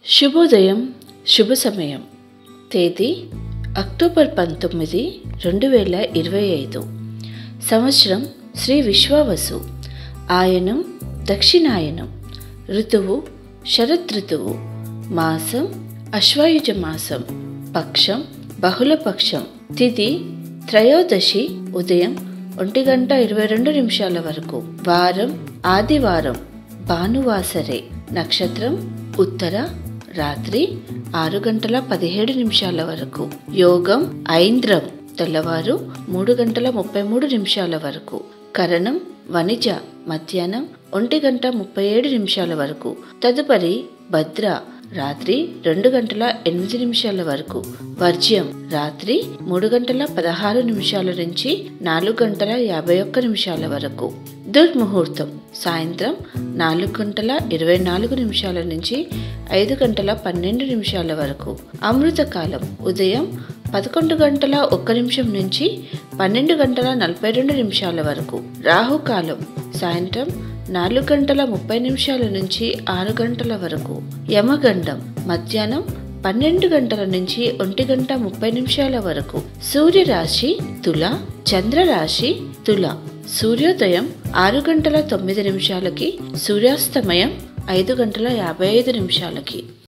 శుభోదయం, శుభ సమయం. తేదీ అక్టోబర్ 19, 2025. సంవత్సరం శ్రీ విశ్వావసు. ఆయనం దక్షిణాయనం. ఋతువు శరదృతువు. మాసం అశ్వాయుజ మాసం. పక్షం బహుళపక్షం. తిథి త్రయోదశి ఉదయం 1:22 వరకు. వారం ఆదివారం భానువాసరే. నక్షత్రం ఉత్తర. రాత్రి 6:17 వరకు. యోగం ఐంద్రం తెల్లవారు 3:33 వరకు. కరణం వనిజ మధ్యాహ్నం 1:37 వరకు. తదుపరి భద్ర రాత్రి 2:08 వరకు. వర్జ్యం రాత్రి 3:16 నుంచి 4:51 వరకు. దుర్ముహూర్తం సాయంత్రం 4:24 నుంచి 5:12 వరకు. అమృతకాలం ఉదయం 11:01 నుంచి 12:42 వరకు. రాహుకాలం సాయంత్రం 4:30 నుంచి 6 గంటల వరకు. యమగండం మధ్యాహ్నం 12 గంటల నుంచి 1:30 వరకు. సూర్యరాశి తుల, చంద్రరాశి తుల. సూర్యోదయం 6:09, సూర్యాస్తమయం 5:55.